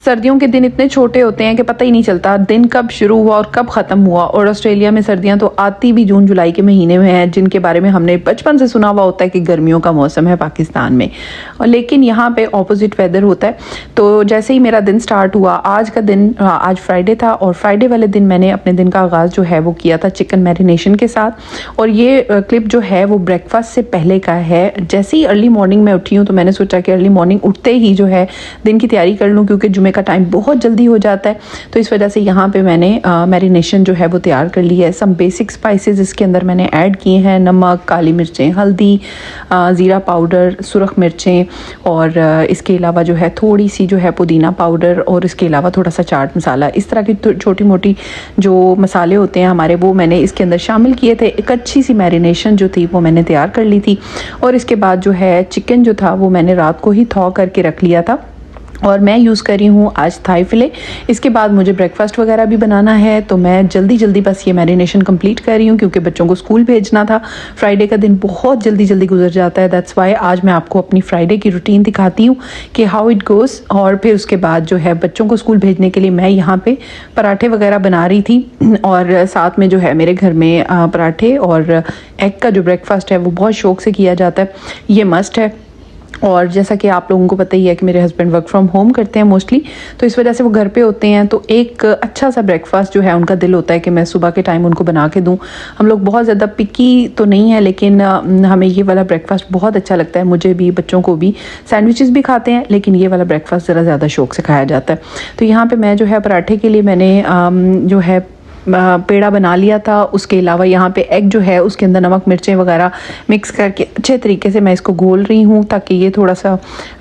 सर्दियों के दिन इतने छोटे होते हैं कि पता ही नहीं चलता दिन कब शुरू हुआ और कब ख़त्म हुआ। और ऑस्ट्रेलिया में सर्दियां तो आती भी जून जुलाई के महीने में हैं, जिनके बारे में हमने बचपन से सुना हुआ होता है कि गर्मियों का मौसम है पाकिस्तान में। और लेकिन यहाँ पे ऑपोजिट वेदर होता है। तो जैसे ही मेरा दिन स्टार्ट हुआ, आज का दिन आज फ्राइडे था और फ्राइडे वाले दिन मैंने अपने दिन का आगाज़ जो है वो किया था चिकन मैरिनेशन के साथ। और ये क्लिप जो है वो ब्रेकफास्ट से पहले का है। जैसे ही अर्ली मॉर्निंग में उठी हूँ तो मैंने सोचा कि अर्ली मॉर्निंग उठते ही जो है दिन की तैयारी कर लूँ, क्योंकि जुमे का टाइम बहुत जल्दी हो जाता है। तो इस वजह से यहाँ पे मैंने मैरिनेशन जो है वो तैयार कर ली है। सम बेसिक स्पाइसेस इसके अंदर मैंने ऐड किए हैं, नमक, काली मिर्चें, हल्दी, ज़ीरा पाउडर, सुरख मिर्चें और इसके अलावा जो है थोड़ी सी जो है पुदीना पाउडर और इसके अलावा थोड़ा सा चाट मसाला। इस तरह की छोटी मोटी जो मसाले होते हैं हमारे, वो मैंने इसके अंदर शामिल किए थे। एक अच्छी सी मैरिनेशन जो थी वो मैंने तैयार कर ली थी। और इसके बाद जो है चिकन जो था वो मैंने रात को ही थॉ करके रख लिया था और मैं यूज़ कर रही हूँ आज थाई फिले। इसके बाद मुझे ब्रेकफास्ट वगैरह भी बनाना है, तो मैं जल्दी बस ये मैरिनेशन कंप्लीट कर रही हूँ, क्योंकि बच्चों को स्कूल भेजना था। फ्राइडे का दिन बहुत जल्दी गुजर जाता है। दैट्स वाई आज मैं आपको अपनी फ्राइडे की रूटीन दिखाती हूँ कि हाउ इट गोज़। और फिर उसके बाद जो है बच्चों को स्कूल भेजने के लिए मैं यहाँ पे पराठे वगैरह बना रही थी। और साथ में जो है मेरे घर में पराठे और एग का जो ब्रेकफास्ट है वो बहुत शौक से किया जाता है, ये मस्ट है। और जैसा कि आप लोगों को पता ही है कि मेरे हस्बैंड वर्क फ्रॉम होम करते हैं मोस्टली, तो इस वजह से वो घर पे होते हैं। तो एक अच्छा सा ब्रेकफास्ट जो है उनका दिल होता है कि मैं सुबह के टाइम उनको बना के दूं। हम लोग बहुत ज़्यादा पिकी तो नहीं है, लेकिन हमें ये वाला ब्रेकफास्ट बहुत अच्छा लगता है, मुझे भी बच्चों को भी। सैंडविचेस भी खाते हैं, लेकिन ये वाला ब्रेकफास्ट ज़रा ज़्यादा शौक से खाया जाता है। तो यहाँ पर मैं जो है पराठे के लिए मैंने जो है पेड़ा बना लिया था। उसके अलावा यहाँ पे एग जो है उसके अंदर नमक मिर्चें वगैरह मिक्स करके अच्छे तरीके से मैं इसको घोल रही हूँ, ताकि ये थोड़ा सा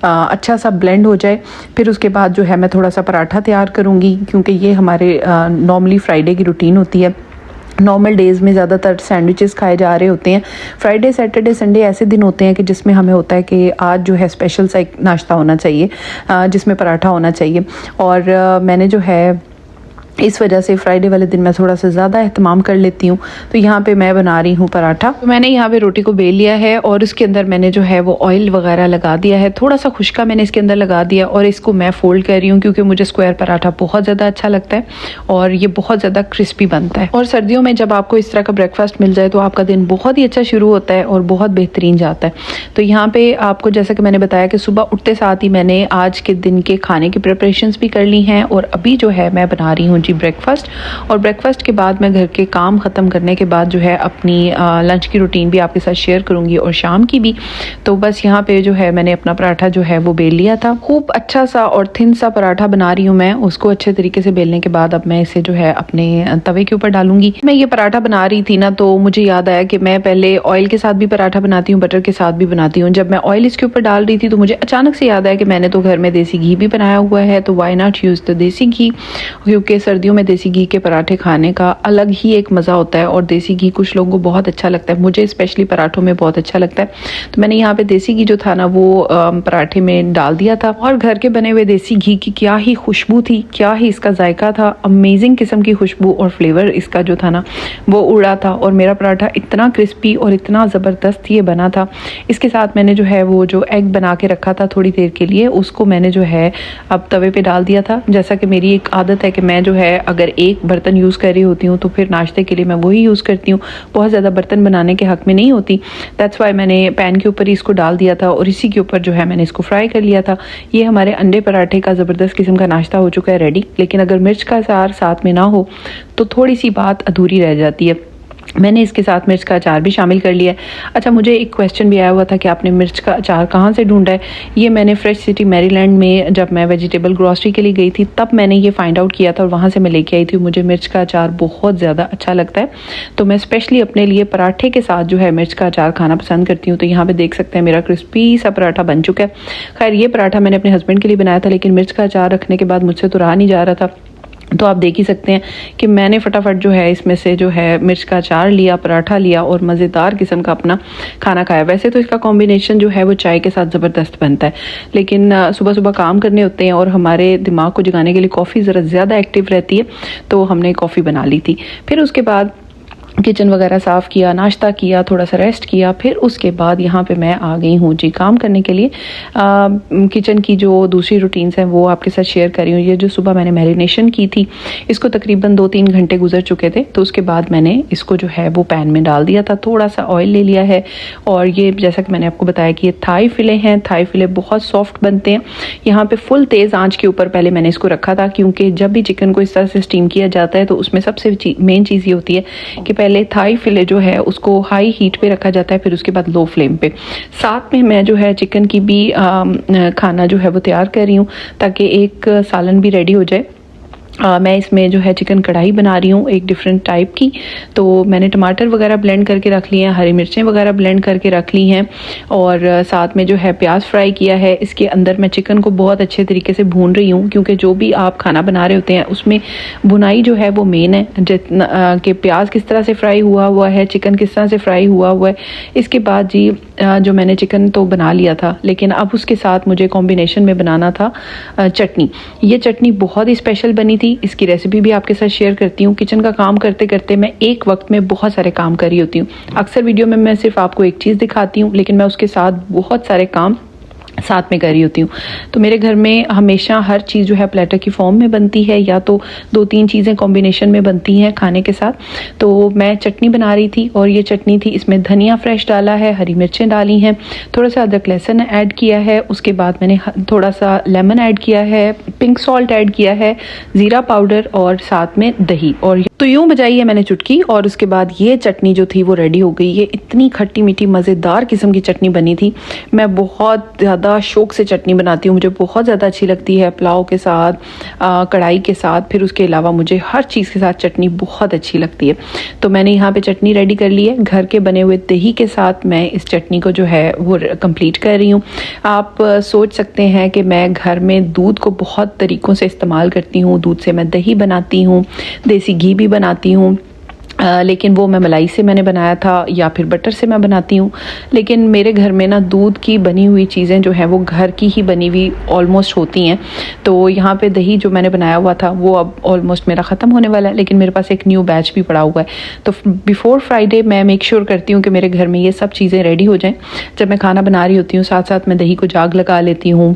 अच्छा सा ब्लेंड हो जाए। फिर उसके बाद जो है मैं थोड़ा सा पराठा तैयार करूँगी, क्योंकि ये हमारे नॉर्मली फ्राइडे की रूटीन होती है। नॉर्मल डेज़ में ज़्यादातर सैंडविचेस खाए जा रहे होते हैं। फ्राइडे, सैटरडे, संडे ऐसे दिन होते हैं कि जिसमें हमें होता है कि आज जो है स्पेशल सा एक नाश्ता होना चाहिए, जिसमें पराठा होना चाहिए। और मैंने जो है इस वजह से फ्राइडे वाले दिन मैं थोड़ा सा ज़्यादा एहतमाम कर लेती हूँ। तो यहाँ पे मैं बना रही हूँ पराठा। तो मैंने यहाँ पे रोटी को बेल लिया है और उसके अंदर मैंने जो है वो ऑयल वगैरह लगा दिया है, थोड़ा सा खुश्का मैंने इसके अंदर लगा दिया और इसको मैं फोल्ड कर रही हूँ, क्योंकि मुझे स्क्वायर पराठा बहुत ज़्यादा अच्छा लगता है और ये बहुत ज़्यादा क्रिस्पी बनता है। और सर्दियों में जब आपको इस तरह का ब्रेकफास्ट मिल जाए तो आपका दिन बहुत ही अच्छा शुरू होता है और बहुत बेहतरीन जाता है। तो यहाँ पे आपको जैसा कि मैंने बताया कि सुबह उठते साथ ही मैंने आज के दिन के खाने की प्रिपरेशंस भी कर ली हैं। और अभी जो है मैं बना रही हूँ ब्रेकफास्ट। और ब्रेकफास्ट के बाद मैं घर के काम ख़त्म करने के बाद जो है अपनी लंच की रूटीन भी आपके साथ शेयर करूंगी और शाम की भी। तो बस यहाँ पे जो है मैंने अपना पराठा जो है वो बेल लिया था। खूब अच्छा सा और थिन सा पराठा बना रही हूँ मैं। उसको अच्छे तरीके से बेलने के बाद अब मैं इसे जो है अपने तवे के ऊपर डालूंगी। मैं ये पराठा बना रही थी ना, तो मुझे याद आया कि मैं पहले ऑयल के साथ भी पराठा बनाती हूँ, बटर के साथ भी बनाती हूँ। जब मैं ऑयल इसके ऊपर डाल रही थी तो मुझे अचानक से याद आया कि मैंने तो घर में देसी घी भी बनाया हुआ है, तो वाई नॉट यूज़ द देसी घी, क्योंकि सर्दियों में देसी घी के पराठे खाने का अलग ही एक मज़ा होता है। और देसी घी कुछ लोगों को बहुत अच्छा लगता है, मुझे स्पेशली पराठों में बहुत अच्छा लगता है। तो मैंने यहाँ पे देसी घी जो था ना वो पराठे में डाल दिया था। और घर के बने हुए देसी घी की क्या ही खुशबू थी, क्या ही इसका जायका था, अमेजिंग किस्म की खुशबू और फ्लेवर इसका जो था ना वो उड़ा था। और मेरा पराठा इतना क्रिस्पी और इतना ज़बरदस्त ये बना था। इसके साथ मैंने जो है वो जो एग बना के रखा था थोड़ी देर के लिए, उसको मैंने जो है अब तवे पे डाल दिया था। जैसा कि मेरी एक आदत है कि मैं जो है अगर एक बर्तन यूज़ कर रही होती हूँ तो फिर नाश्ते के लिए मैं वही यूज़ करती हूँ, बहुत ज़्यादा बर्तन बनाने के हक़ में नहीं होती। दैट्स वाई मैंने पैन के ऊपर ही इसको डाल दिया था और इसी के ऊपर जो है मैंने इसको फ्राई कर लिया था। ये हमारे अंडे पराठे का ज़बरदस्त किस्म का नाश्ता हो चुका है रेडी। लेकिन अगर मिर्च का अचार साथ में ना हो तो थोड़ी सी बात अधूरी रह जाती है। मैंने इसके साथ मिर्च का अचार भी शामिल कर लिया है। अच्छा, मुझे एक क्वेश्चन भी आया हुआ था कि आपने मिर्च का अचार कहाँ से ढूंढा है। ये मैंने फ्रेश सिटी मैरीलैंड में जब मैं वेजिटेबल ग्रॉसरी के लिए गई थी तब मैंने ये फाइंड आउट किया था और वहाँ से मैं लेके आई थी। मुझे मिर्च का अचार बहुत ज़्यादा अच्छा लगता है, तो मैं स्पेशली अपने लिए पराठे के साथ जो है मिर्च का अचार खाना पसंद करती हूँ। तो यहाँ पर देख सकते हैं मेरा क्रिस्पी सा पराठा बन चुका है। खैर, ये पराठा मैंने अपने हस्बैंड के लिए बनाया था, लेकिन मिर्च का अचार रखने के बाद मुझसे तो रहा नहीं जा रहा था। तो आप देख ही सकते हैं कि मैंने फटाफट जो है इसमें से जो है मिर्च का अचार लिया, पराठा लिया और मज़ेदार किस्म का अपना खाना खाया। वैसे तो इसका कॉम्बिनेशन जो है वो चाय के साथ ज़बरदस्त बनता है, लेकिन सुबह सुबह काम करने होते हैं और हमारे दिमाग को जगाने के लिए कॉफ़ी ज़रा ज़्यादा एक्टिव रहती है, तो हमने कॉफ़ी बना ली थी। फिर उसके बाद किचन वगैरह साफ़ किया, नाश्ता किया, थोड़ा सा रेस्ट किया, फिर उसके बाद यहाँ पे मैं आ गई हूँ जी काम करने के लिए। किचन की जो दूसरी रूटीन्स हैं वो आपके साथ शेयर कर रही हूँ। ये जो सुबह मैंने मैरिनेशन की थी, इसको तकरीबन 2-3 घंटे गुजर चुके थे, तो उसके बाद मैंने इसको जो है वो पैन में डाल दिया था, थोड़ा सा ऑयल ले लिया है। और ये जैसा कि मैंने आपको बताया कि ये थाई फिले हैं, थाई फिले बहुत सॉफ्ट बनते हैं। यहाँ पर फुल तेज़ आँच के ऊपर पहले मैंने इसको रखा था, क्योंकि जब भी चिकन को इस तरह से स्टीम किया जाता है तो उसमें सबसे मेन चीज़ ये होती है कि पहले थाई फिले जो है उसको हाई हीट पे रखा जाता है, फिर उसके बाद लो फ्लेम पे। साथ में मैं जो है चिकन की भी खाना जो है वो तैयार कर रही हूँ, ताकि एक सालन भी रेडी हो जाए। मैं इसमें जो है चिकन कढ़ाई बना रही हूँ एक डिफरेंट टाइप की। तो मैंने टमाटर वगैरह ब्लेंड करके रख लिए हैं, हरी मिर्चें वगैरह ब्लेंड करके रख ली हैं, और साथ में जो है प्याज फ्राई किया है। इसके अंदर मैं चिकन को बहुत अच्छे तरीके से भून रही हूँ, क्योंकि जो भी आप खाना बना रहे होते हैं उसमें भुनाई जो है वो मेन है। जितना कि प्याज किस तरह से फ्राई हुआ है, चिकन किस तरह से फ्राई हुआ है। इसके बाद जी जो मैंने चिकन तो बना लिया था, लेकिन अब उसके साथ मुझे कॉम्बिनेशन में बनाना था चटनी। ये चटनी बहुत ही स्पेशल बनी थी, इसकी रेसिपी भी आपके साथ शेयर करती हूँ। किचन का काम करते करते मैं एक वक्त में बहुत सारे काम कर रही होती हूँ। अक्सर वीडियो में मैं सिर्फ आपको एक चीज़ दिखाती हूँ, लेकिन मैं उसके साथ बहुत सारे काम साथ में कर रही होती हूँ। तो मेरे घर में हमेशा हर चीज़ जो है प्लेटर की फॉर्म में बनती है, या तो 2-3 चीज़ें कॉम्बिनेशन में बनती हैं खाने के साथ। तो मैं चटनी बना रही थी, और ये चटनी थी, इसमें धनिया फ्रेश डाला है, हरी मिर्चें डाली हैं, थोड़ा सा अदरक लहसुन ऐड किया है। उसके बाद मैंने थोड़ा सा लेमन ऐड किया है, पिंक सॉल्ट ऐड किया है, ज़ीरा पाउडर, और साथ में दही। और तो यूँ बजाई है मैंने चुटकी, और उसके बाद ये चटनी जो थी वो रेडी हो गई। ये इतनी खट्टी मीठी मज़ेदार किस्म की चटनी बनी थी। मैं बहुत ज़्यादा शौक से चटनी बनाती हूँ, मुझे बहुत ज़्यादा अच्छी लगती है पुलाव के साथ, कढ़ाई के साथ, फिर उसके अलावा मुझे हर चीज़ के साथ चटनी बहुत अच्छी लगती है। तो मैंने यहाँ पे चटनी रेडी कर ली है। घर के बने हुए दही के साथ मैं इस चटनी को जो है वो कंप्लीट कर रही हूँ। आप सोच सकते हैं कि मैं घर में दूध को बहुत तरीक़ों से इस्तेमाल करती हूँ। दूध से मैं दही बनाती हूँ, देसी घी भी बनाती हूँ, लेकिन वो मैं मलाई से मैंने बनाया था, या फिर बटर से मैं बनाती हूँ। लेकिन मेरे घर में ना दूध की बनी हुई चीज़ें जो हैं वो घर की ही बनी हुई ऑलमोस्ट होती हैं। तो यहाँ पे दही जो मैंने बनाया हुआ था वो अब ऑलमोस्ट मेरा ख़त्म होने वाला है, लेकिन मेरे पास एक न्यू बैच भी पड़ा हुआ है। तो बिफ़ोर फ्राइडे मैं मेक श्योर करती हूँ कि मेरे घर में ये सब चीज़ें रेडी हो जाएँ। जब मैं खाना बना रही होती हूँ, साथ साथ मैं दही को जाग लगा लेती हूँ।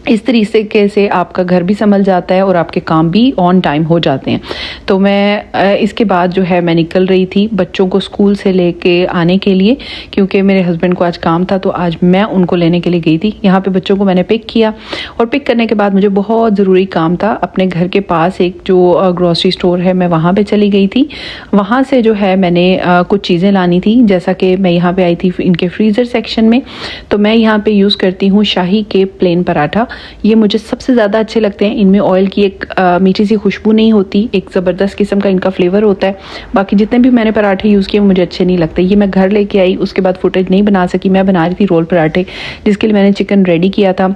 इस तरीके से आपका घर भी संभल जाता है और आपके काम भी ऑन टाइम हो जाते हैं। तो मैं इसके बाद जो है मैं निकल रही थी बच्चों को स्कूल से लेके आने के लिए, क्योंकि मेरे हस्बैंड को आज काम था, तो आज मैं उनको लेने के लिए गई थी। यहाँ पे बच्चों को मैंने पिक किया, और पिक करने के बाद मुझे बहुत ज़रूरी काम था। अपने घर के पास एक जो ग्रॉसरी स्टोर है, मैं वहाँ पर चली गई थी। वहाँ से जो है मैंने कुछ चीज़ें लानी थी, जैसा कि मैं यहाँ पर आई थी इनके फ्रीज़र सेक्शन में। तो मैं यहाँ पर यूज़ करती हूँ शाही के प्लेन पराठा। ये मुझे सबसे ज़्यादा अच्छे लगते हैं। इनमें ऑयल की एक मीठी सी खुशबू नहीं होती, एक ज़बरदस्त किस्म का इनका फ्लेवर होता है। बाकी जितने भी मैंने पराठे यूज़ किए मुझे अच्छे नहीं लगते। ये मैं घर लेके आई, उसके बाद फुटेज नहीं बना सकी। मैं बना रही थी रोल पराठे, जिसके लिए मैंने चिकन रेडी किया था,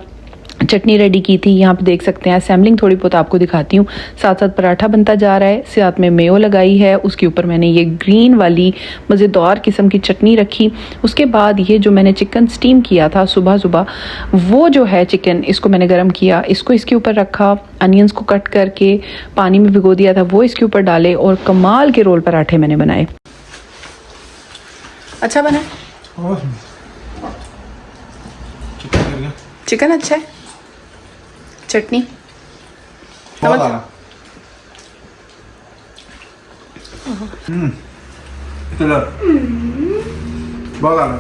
चटनी रेडी की थी। यहाँ पे देख सकते हैं असेंबलिंग थोड़ी बहुत आपको दिखाती हूँ। साथ साथ पराठा बनता जा रहा है, साथ में मेयो लगाई है, उसके ऊपर मैंने ये ग्रीन वाली मज़ेदार किस्म की चटनी रखी। उसके बाद ये जो मैंने चिकन स्टीम किया था सुबह सुबह, वो जो है चिकन, इसको मैंने गर्म किया, इसको इसके ऊपर रखा, अनियंस को कट करके पानी में भिगो दिया था, वो इसके ऊपर डाले, और कमाल के रोल पराठे मैंने बनाए। अच्छा बना चिकन, अच्छा है, चटनी बहुत आला। बहुत आला,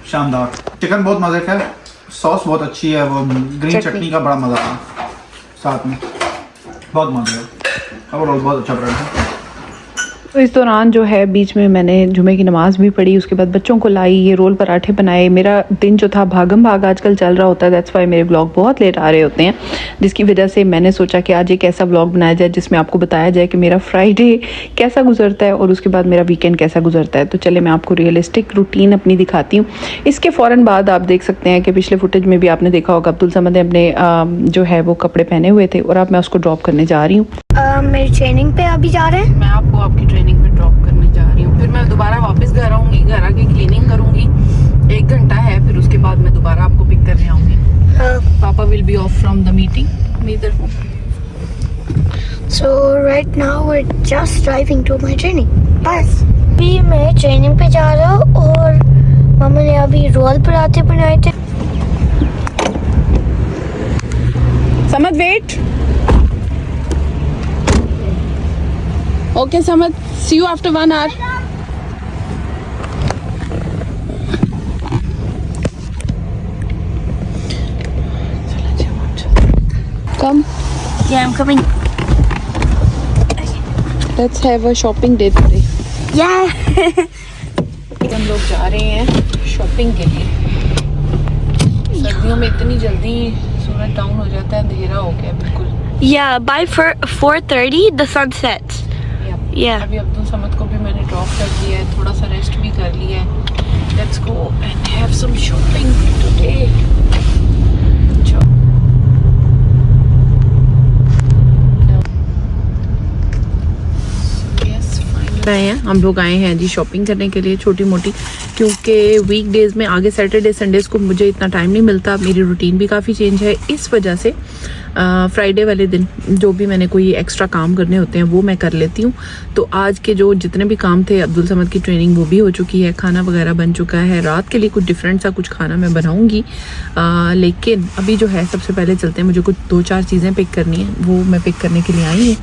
शानदार। चिकन बहुत मजे का है, सॉस बहुत अच्छी है, वो ग्रीन चटनी का बड़ा मजा है साथ में, बहुत मजा है। और बहुत अच्छा पराठा है। तो इस दौरान जो है बीच में मैंने जुमे की नमाज़ भी पढ़ी, उसके बाद बच्चों को लाई, ये रोल पराठे बनाए। मेरा दिन जो था भागम भाग आजकल चल रहा होता है, दैट्स वाई मेरे व्लॉग बहुत लेट आ रहे होते हैं, जिसकी वजह से मैंने सोचा कि आज एक ऐसा व्लॉग बनाया जाए जिसमें आपको बताया जाए कि मेरा फ्राइडे कैसा गुजरता है और उसके बाद मेरा वीकेंड कैसा गुजरता है। तो चले मैं आपको रियलिस्टिक रूटीन अपनी दिखाती हूँ। इसके फ़ौरन बाद आप देख सकते हैं कि पिछले फुटेज में भी आपने देखा होगा, अब्दुल समद ने अपने जो है वो कपड़े पहने हुए थे, और अब मैं उसको ड्रॉप करने जा रही हूँ। मेरी ट्रेनिंग पे अभी जा रहे हैं। मैं आपको आपकी ट्रेनिंग पे ड्रॉप करने जा रही हूँ, फिर मैं दोबारा वापस घर आऊँगी, घर आके क्लीनिंग करूँगी, 1 घंटा है, फिर उसके बाद मैं दोबारा आपको पिक करने आऊँगी। पापा will be of from the meeting. मैं इधर हूँ, So right now we're just driving to my training. बस अभी मैं ट्रेनिंग पे जा रहा हूँ और मम्मा ने अभी रोल पराठे बनाए थे. Samad wait. Okay Samad, see you after 1 hour. Come, Yeah, I'm coming. let's have a shopping day today. Yeah. हम लोग जा रहे हैं शॉपिंग के लिए. सर्दियों में इतनी जल्दी सूरज डाउन हो जाता है, अंधेरा हो गया बिल्कुल. Yeah, by 4:30 the sun sets. Yeah. अभी अब्दुल समद को भी मैंने ड्रॉप कर दिया है, थोड़ा सा रेस्ट भी कर लिया है. Let's go and have some shopping today. हम लोग आए हैं जी शॉपिंग करने के लिए छोटी मोटी, क्योंकि वीकडेज में आगे सैटरडे संडेज को मुझे इतना टाइम नहीं मिलता. मेरी रूटीन भी काफ़ी चेंज है, इस वजह से फ्राइडे वाले दिन जो भी मैंने कोई एक्स्ट्रा काम करने होते हैं वो मैं कर लेती हूँ. तो आज के जो जितने भी काम थे, अब्दुल समद की ट्रेनिंग वो भी हो चुकी है, खाना वगैरह बन चुका है. रात के लिए कुछ डिफरेंट सा कुछ खाना मैं बनाऊँगी, लेकिन अभी जो है सबसे पहले चलते हैं. मुझे कुछ 2-4 चीज़ें पिक करनी है, वो मैं पिक करने के लिए आई हूँ.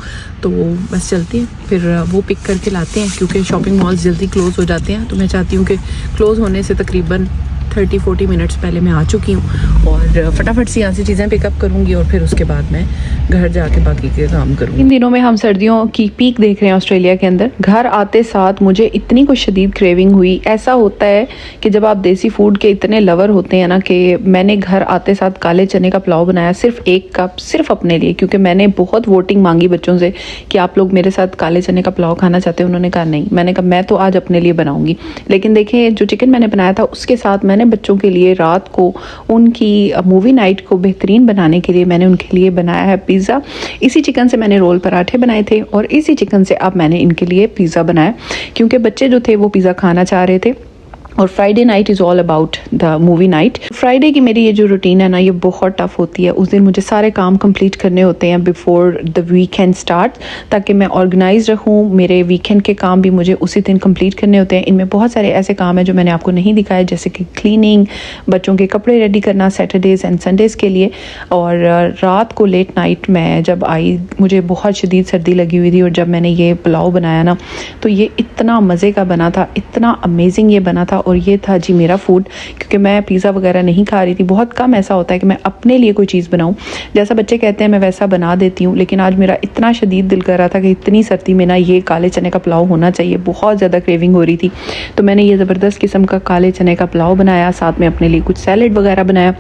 तो बस चलते हैं, फिर वो पिक करके लाते हैं, क्योंकि शॉपिंग मॉल्स जल्दी क्लोज़ हो जाते हैं. तो मैं चाहती हूँ कि क्लोज़ होने से तकरीबन 30-40 मिनट्स पहले मैं आ चुकी हूँ और फटाफट से यहाँ से चीज़ें पिकअप करूँगी और फिर उसके बाद मैं घर जाके बाकी के काम करूँगी. इन दिनों में हम सर्दियों की पीक देख रहे हैं ऑस्ट्रेलिया के अंदर. घर आते साथ मुझे इतनी कुछ शदीद क्रेविंग हुई. ऐसा होता है कि जब आप देसी फूड के इतने लवर होते हैं ना, कि मैंने घर आते साथ काले चने का पुलाव बनाया, सिर्फ 1 कप, सिर्फ अपने लिए, क्योंकि मैंने बहुत वोटिंग मांगी बच्चों से कि आप लोग मेरे साथ काले चने का पुलाव खाना चाहते हैं. उन्होंने कहा नहीं. मैंने कहा मैं तो आज अपने लिए बनाऊँगी. लेकिन देखिए, जो चिकन मैंने बनाया था उसके साथ मैंने बच्चों के लिए रात को उनकी मूवी नाइट को बेहतरीन बनाने के लिए मैंने उनके लिए बनाया है पिज़्ज़ा. इसी चिकन से मैंने रोल पराठे बनाए थे और इसी चिकन से अब मैंने इनके लिए पिज़्ज़ा बनाया, क्योंकि बच्चे जो थे वो पिज़्ज़ा खाना चाह रहे थे. और Friday night is all about the movie night. Friday की मेरी ये जो रूटीन है ना, ये बहुत टफ होती है. उस दिन मुझे सारे काम कंप्लीट करने होते हैं बिफोर द वीकेंड स्टार्ट, ताकि मैं ऑर्गेनाइज रहूँ. मेरे वीकेंड के काम भी मुझे उसी दिन कंप्लीट करने होते हैं. इनमें बहुत सारे ऐसे काम हैं जो मैंने आपको नहीं दिखाए, जैसे कि क्लीनिंग, बच्चों के कपड़े रेडी करना सैटरडेज़ एंड संडेज़ के लिए. और रात को लेट नाइट मैं जब आई, मुझे बहुत शदीद सर्दी लगी हुई थी, और जब मैंने ये पुलाव बनाया ना, तो ये इतना मज़े का बना था, इतना अमेजिंग ये बना था. और ये था जी मेरा फूड, क्योंकि मैं पिज़्ज़ा वगैरह नहीं खा रही थी. बहुत कम ऐसा होता है कि मैं अपने लिए कोई चीज़ बनाऊं. जैसा बच्चे कहते हैं मैं वैसा बना देती हूँ, लेकिन आज मेरा इतना शदीद दिल कर रहा था कि इतनी सर्दी में ना ये काले चने का पुलाव होना चाहिए. बहुत ज़्यादा क्रेविंग हो रही थी, तो मैंने ये ज़बरदस्त किस्म का काले चने का पुलाव बनाया. साथ में अपने लिए कुछ सैलेड वगैरह बनाया.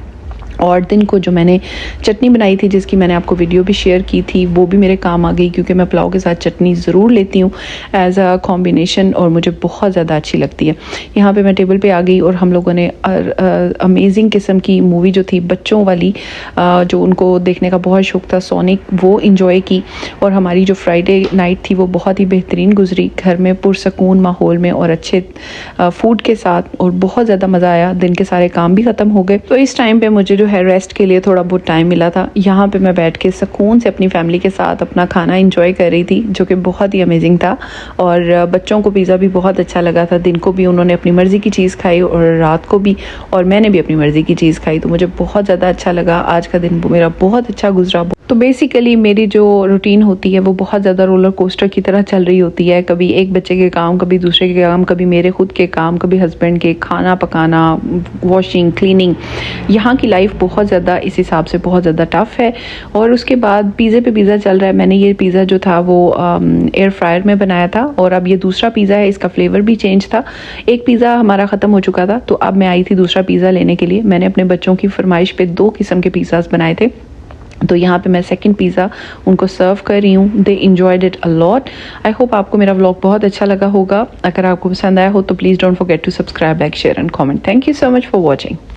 और दिन को जो मैंने चटनी बनाई थी, जिसकी मैंने आपको वीडियो भी शेयर की थी, वो भी मेरे काम आ गई, क्योंकि मैं पुलाव के साथ चटनी ज़रूर लेती हूँ एज अ कॉम्बिनेशन, और मुझे बहुत ज़्यादा अच्छी लगती है. यहाँ पे मैं टेबल पे आ गई और हम लोगों ने अमेजिंग किस्म की मूवी जो थी बच्चों वाली, जो उनको देखने का बहुत शौक़ था, सोनिक, वो इंजॉय की. और हमारी जो फ्राइडे नाइट थी वो बहुत ही बेहतरीन गुजरी, घर में पुरसकून माहौल में और अच्छे फूड के साथ, और बहुत ज़्यादा मज़ा आया. दिन के सारे काम भी ख़त्म हो गए. तो इस टाइम पर मुझे है रेस्ट के लिए थोड़ा बहुत टाइम मिला था. यहाँ पे मैं बैठ के सुकून से अपनी फैमिली के साथ अपना खाना एंजॉय कर रही थी, जो कि बहुत ही अमेजिंग था. और बच्चों को पिज़्ज़ा भी बहुत अच्छा लगा था. दिन को भी उन्होंने अपनी मर्ज़ी की चीज़ खाई और रात को भी, और मैंने भी अपनी मर्ज़ी की चीज़ खाई. तो मुझे बहुत ज़्यादा अच्छा लगा. आज का दिन मेरा बहुत अच्छा गुजरा. तो बेसिकली मेरी जो रूटीन होती है वो बहुत ज़्यादा रोलर कोस्टर की तरह चल रही होती है. कभी एक बच्चे के काम, कभी दूसरे के काम, कभी मेरे खुद के काम, कभी हस्बैंड के, खाना पकाना, वॉशिंग, क्लीनिंग. यहाँ की लाइफ बहुत ज़्यादा इस हिसाब से बहुत ज़्यादा टफ़ है. और उसके बाद पिज़्ज़े पे पिज़्ज़ा चल रहा है. मैंने ये पिज़्ज़ा जो था वो एयर फ्रायर में बनाया था, और अब ये दूसरा पिज़्ज़ा है. इसका फ्लेवर भी चेंज था. एक पिज़्ज़ा हमारा ख़त्म हो चुका था, तो अब मैं आई थी दूसरा पिज़्ज़ा लेने के लिए. मैंने अपने बच्चों की फरमाइश पे 2 किस्म के पिज़्ज़ास बनाए थे. तो यहाँ पे मैं सेकंड पिज़्ज़ा उनको सर्व कर रही हूँ. They enjoyed it a lot. I hope आपको मेरा व्लॉग बहुत अच्छा लगा होगा. अगर आपको पसंद आया हो तो please don't forget to subscribe, like, share and comment. Thank you so much for watching.